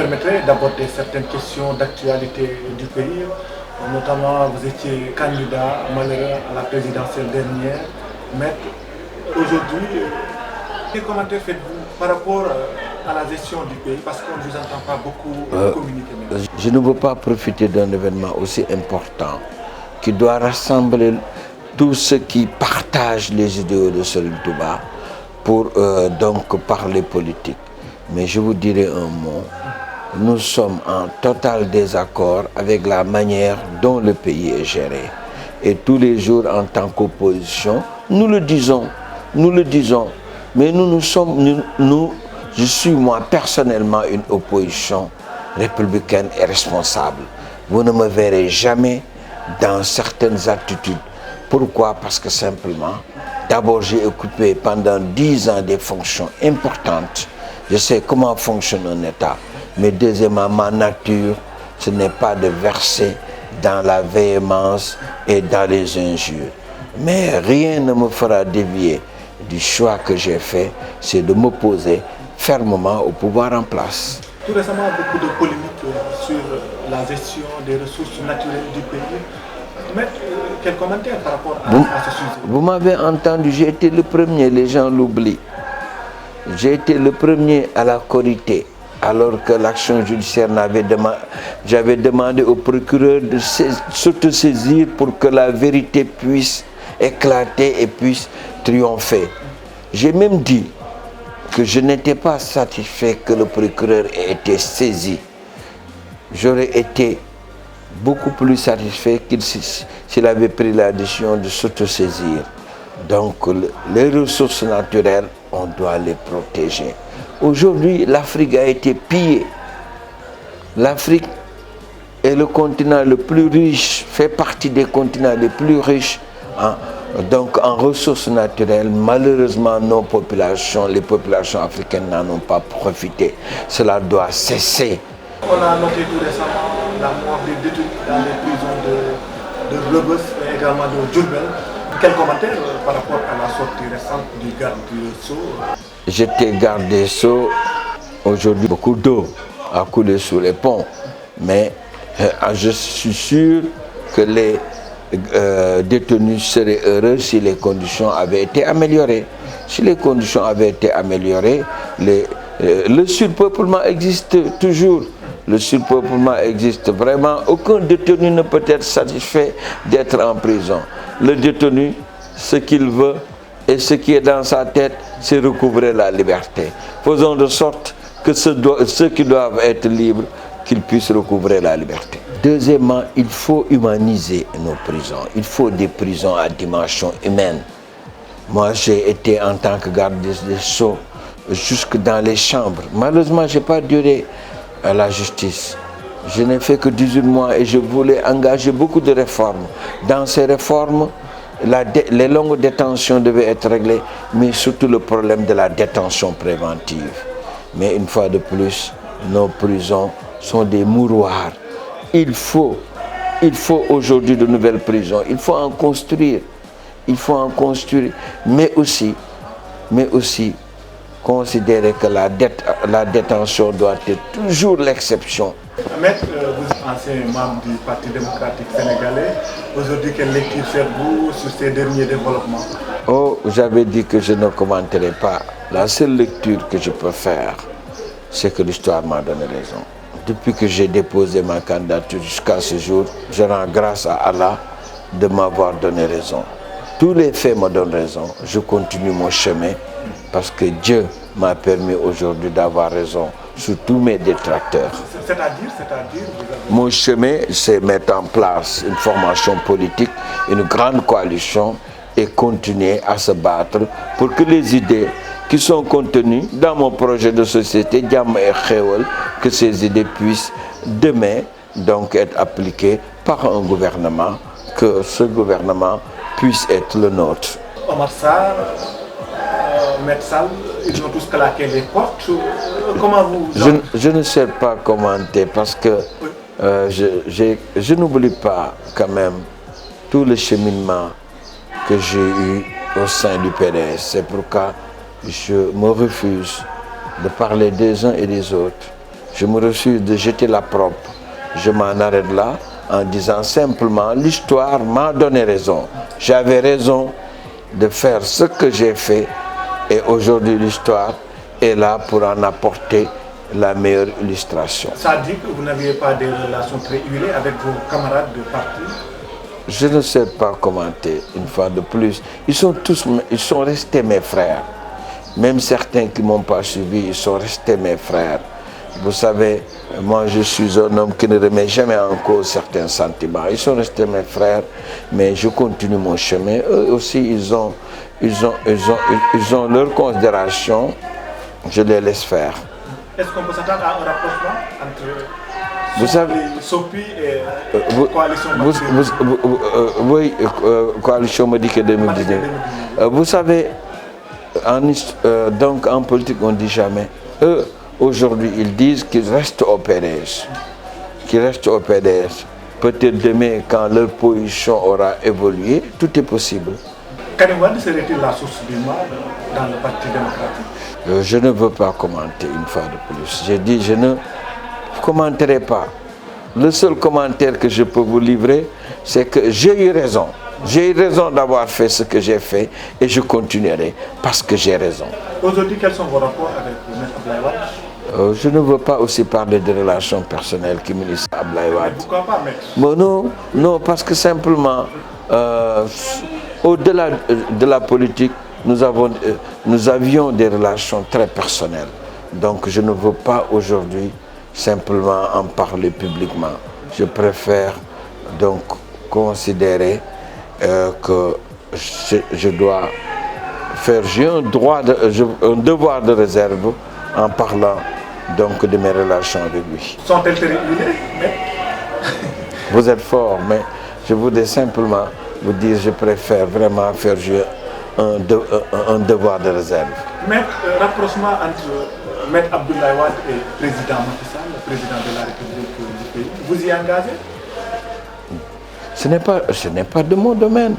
permettrez d'aborder certaines questions d'actualité du pays. Notamment, vous étiez candidat malheureux à la présidentielle dernière. Mais aujourd'hui, quels commentaires faites-vous par rapport à la gestion du pays? Parce qu'on ne vous entend pas beaucoup communiquer. Je ne veux pas profiter d'un événement aussi important qui doit rassembler tous ceux qui partagent les idéaux de Serigne Touba pour donc parler politique. Mais je vous dirai un mot. Nous sommes en total désaccord avec la manière dont le pays est géré. Et tous les jours, en tant qu'opposition, nous le disons. Mais je suis moi personnellement une opposition républicaine et responsable. Vous ne me verrez jamais dans certaines attitudes. Pourquoi? Parce que simplement, d'abord j'ai occupé pendant 10 ans des fonctions importantes. Je sais comment fonctionne un État. Mais deuxièmement, ma nature, ce n'est pas de verser dans la véhémence et dans les injures. Mais rien ne me fera dévier du choix que j'ai fait, c'est de m'opposer fermement au pouvoir en place. Tout récemment, beaucoup de polémiques sur la gestion des ressources naturelles du pays. Mais quel commentaire par rapport à ce sujet? Vous m'avez entendu, j'ai été le premier, les gens l'oublient. J'ai été le premier à la Korité, alors que l'action judiciaire j'avais demandé au procureur de s'autosaisir pour que la vérité puisse éclater et puisse triompher. J'ai même dit que je n'étais pas satisfait que le procureur ait été saisi. J'aurais été beaucoup plus satisfait s'il avait pris la décision de s'autosaisir. Donc les ressources naturelles, on doit les protéger. Aujourd'hui, l'Afrique a été pillée. L'Afrique est le continent le plus riche, fait partie des continents les plus riches. Donc en ressources naturelles, malheureusement les populations africaines n'en ont pas profité. Cela doit cesser. On a noté tout récemment la mort des détenus dans les prisons de Rebeuss et également de Diourbel. Quel commentaire par rapport à la sortie récente du garde des Sceaux? J'étais garde des Sceaux. Aujourd'hui, beaucoup d'eau a coulé sous les ponts. Mais je suis sûr que les détenus seraient heureux si les conditions avaient été améliorées. Si les conditions avaient été améliorées, le surpeuplement existe toujours. Le surpeuplement existe vraiment. Aucun détenu ne peut être satisfait d'être en prison. Le détenu, ce qu'il veut et ce qui est dans sa tête, c'est recouvrer la liberté. Faisons de sorte que ceux qui doivent être libres, qu'ils puissent recouvrer la liberté. Deuxièmement, il faut humaniser nos prisons. Il faut des prisons à dimension humaine. Moi, j'ai été en tant que garde des Sceaux jusque dans les chambres. Malheureusement, je n'ai pas duré à la justice. Je n'ai fait que 18 mois et je voulais engager beaucoup de réformes. Dans ces réformes, les longues détentions devaient être réglées, mais surtout le problème de la détention préventive. Mais une fois de plus, nos prisons sont des mouroirs. Il faut aujourd'hui de nouvelles prisons. Il faut en construire. Mais aussi considérer que la détention doit être toujours l'exception. Maître, vous êtes ancien membre du Parti démocratique sénégalais. Aujourd'hui, quelle lecture faites-vous sur ces derniers développements? J'avais dit que je ne commenterai pas. La seule lecture que je peux faire, c'est que l'histoire m'a donné raison. Depuis que j'ai déposé ma candidature jusqu'à ce jour, je rends grâce à Allah de m'avoir donné raison. Tous les faits me donnent raison. Je continue mon chemin parce que Dieu m'a permis aujourd'hui d'avoir raison sur tous mes détracteurs. C'est-à-dire Mon chemin, c'est mettre en place une formation politique, une grande coalition et continuer à se battre pour que les idées qui sont contenues dans mon projet de société, Jàmm et Xéewal, que ces idées puissent demain donc être appliquées par un gouvernement, que ce gouvernement puisse être le nôtre. Omar Sarr, Maître Sall, ils ont tous claqué les portes. Comment vous... Je ne sais pas commenter parce que je n'oublie pas quand même tout le cheminement que j'ai eu au sein du PDS. C'est pourquoi je me refuse de parler des uns et des autres. je me refuse de jeter la propre. Je m'en arrête là en disant simplement l'histoire m'a donné raison. J'avais raison de faire ce que j'ai fait et aujourd'hui l'histoire est là pour en apporter la meilleure illustration. Ça dit que vous n'aviez pas de relations très huilées avec vos camarades de parti? Je ne sais pas commenter une fois de plus. Ils sont restés mes frères. Même certains qui ne m'ont pas suivi, ils sont restés mes frères. Vous savez, moi je suis un homme qui ne remet jamais en cause certains sentiments. Ils sont restés mes frères, mais je continue mon chemin. Eux aussi, ils ont leur considération. Je les laisse faire. Est-ce qu'on peut s'attendre à un rapprochement entre vous savez, Sopi et Coalition oui, Coalition Madické 2019. Vous savez, donc en politique, on ne dit jamais. Eux, aujourd'hui, ils disent qu'ils restent au PDS. Peut-être demain, quand leur position aura évolué, tout est possible. Karim Wade serait-il la source du mal dans le Parti démocratique? Je ne veux pas commenter une fois de plus. J'ai dit, je ne commenterai pas. Le seul commentaire que je peux vous livrer, c'est que j'ai eu raison. J'ai eu raison d'avoir fait ce que j'ai fait et je continuerai parce que j'ai raison. Aujourd'hui, quels sont vos rapports avec M. Abdoulaye Wade? Je ne veux pas aussi parler de relations personnelles qui m'unissent à Abdoulaye Wade. Pourquoi pas, maître? Bon, non, parce que simplement, au-delà de la politique, nous avions des relations très personnelles. Donc je ne veux pas aujourd'hui simplement en parler publiquement. Je préfère donc considérer que je dois faire, j'ai un devoir de réserve en parlant donc de mes relations avec lui. Sont-elles régulées? Vous êtes fort, mais je voudrais simplement vous dire, je préfère vraiment faire jouer un devoir de réserve. Maître, rapprochement entre Maître Abdoulaye Wade et le président Macky Sall, le président de la République du pays, vous y engagez? Ce n'est pas de mon domaine,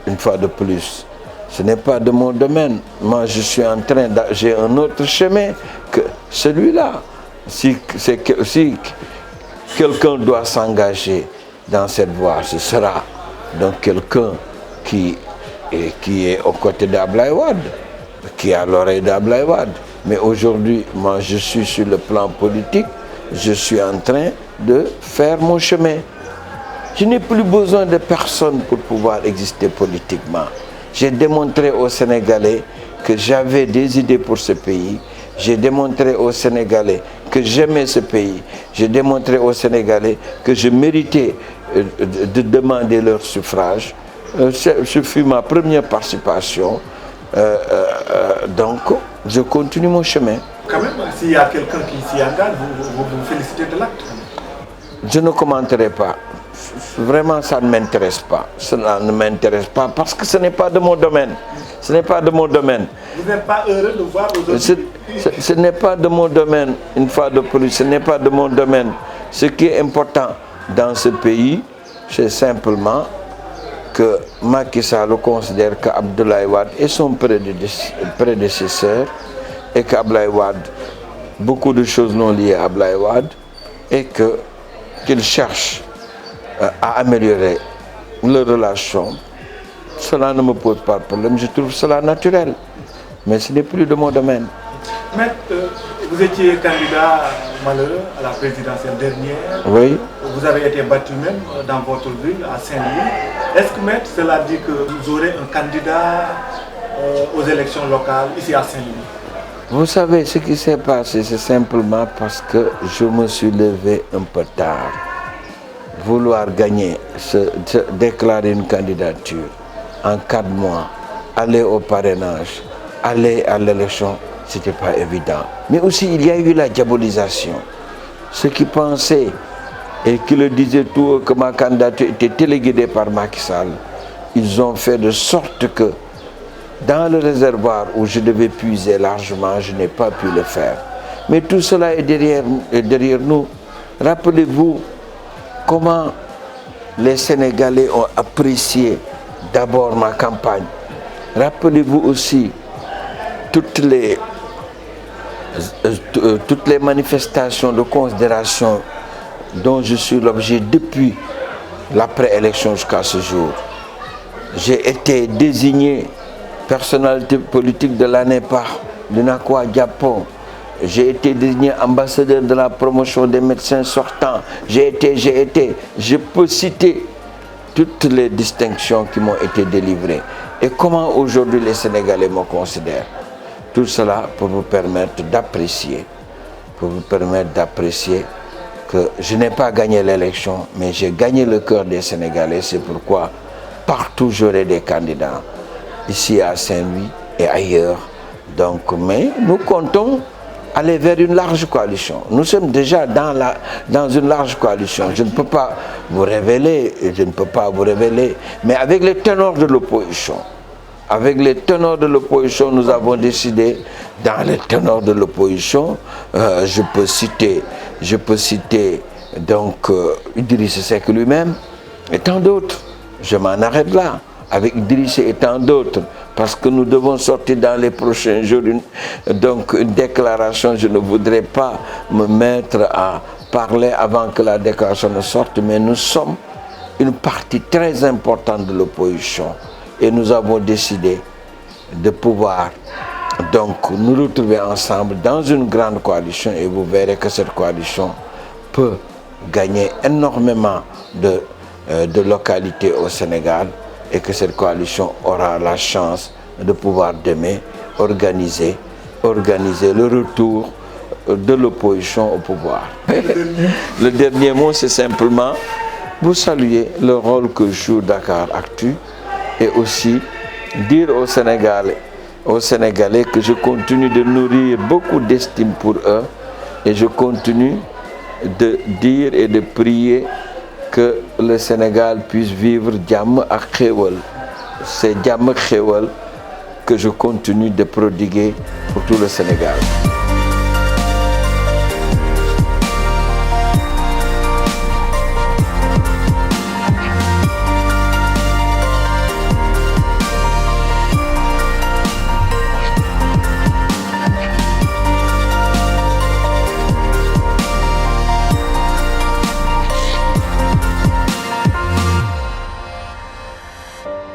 une fois de plus. Ce n'est pas de mon domaine. Moi, je suis en train j'ai un autre chemin que celui-là. Si quelqu'un doit s'engager dans cette voie, ce sera donc quelqu'un qui est aux côtés d'Abdoulaye Wade, qui a l'oreille d'Abdoulaye Wade. Mais aujourd'hui, moi, je suis sur le plan politique, je suis en train de faire mon chemin. Je n'ai plus besoin de personne pour pouvoir exister politiquement. J'ai démontré aux Sénégalais que j'avais des idées pour ce pays. J'ai démontré aux Sénégalais que j'aimais ce pays. J'ai démontré aux Sénégalais que je méritais de demander leur suffrage. Ce fut ma première participation. Donc, je continue mon chemin. Quand même, s'il y a quelqu'un qui s'y engage, vous félicitez de l'acte? Je ne commenterai pas. Vraiment, ça ne m'intéresse pas. Cela ne m'intéresse pas parce que ce n'est pas de mon domaine. Ce n'est pas de mon domaine. Vous n'êtes pas heureux de voir aujourd'hui? Ce n'est pas de mon domaine, une fois de plus, ce n'est pas de mon domaine. Ce qui est important dans ce pays, c'est simplement que Macky Sall considère qu'Abdoulaye Wade est son prédécesseur et qu'Abdoulaye Wade, beaucoup de choses non liées à Abdoulaye Wade et qu'il cherche à améliorer leurs relations. Cela ne me pose pas de problème, je trouve cela naturel. Mais ce n'est plus de mon domaine. Maître, vous étiez candidat malheureux à la présidentielle dernière. Oui. Vous avez été battu même dans votre ville, à Saint-Louis. Est-ce que, maître, cela dit que vous aurez un candidat aux élections locales ici à Saint-Louis? Vous savez, ce qui s'est passé, c'est simplement parce que je me suis levé un peu tard. Vouloir gagner, déclarer une candidature en 4 mois, aller au parrainage, aller à l'élection, ce n'était pas évident. Mais aussi, il y a eu la diabolisation. Ceux qui pensaient et qui le disaient tout haut que ma candidature était téléguidée par Macky Sall, ils ont fait de sorte que dans le réservoir où je devais puiser largement, je n'ai pas pu le faire. Mais tout cela est derrière nous. Rappelez-vous comment les Sénégalais ont apprécié d'abord ma campagne. Rappelez-vous aussi toutes les toutes les manifestations de considération dont je suis l'objet depuis l'après-élection jusqu'à ce jour. J'ai été désigné personnalité politique de l'année par l'UNACOIS Japon. J'ai été désigné ambassadeur de la promotion des médecins sortants. Je peux citer toutes les distinctions qui m'ont été délivrées. Et comment aujourd'hui les Sénégalais me considèrent. Tout cela pour vous permettre d'apprécier, que je n'ai pas gagné l'élection, mais j'ai gagné le cœur des Sénégalais. C'est pourquoi partout j'aurai des candidats, ici à Saint-Louis et ailleurs. Donc, mais nous comptons aller vers une large coalition. Nous sommes déjà dans une large coalition. Je ne peux pas vous révéler, mais avec les ténors de l'opposition. Avec les ténors de l'opposition, nous avons décidé, dans les ténors de l'opposition, je peux citer donc Idriss Seck lui-même et tant d'autres. Je m'en arrête là, avec Idriss et tant d'autres, parce que nous devons sortir dans les prochains jours donc une déclaration. Je ne voudrais pas me mettre à parler avant que la déclaration ne sorte, mais nous sommes une partie très importante de l'opposition. Et nous avons décidé de pouvoir donc nous retrouver ensemble dans une grande coalition, et vous verrez que cette coalition peut gagner énormément de localités au Sénégal, et que cette coalition aura la chance de pouvoir demain organiser le retour de l'opposition au pouvoir. Le dernier mot, c'est simplement vous saluer le rôle que joue Dakaractu, et aussi dire aux Sénégalais que je continue de nourrir beaucoup d'estime pour eux, et je continue de dire et de prier que le Sénégal puisse vivre jàmm ak xéewal. C'est jàmm ak xéewal que je continue de prodiguer pour tout le Sénégal.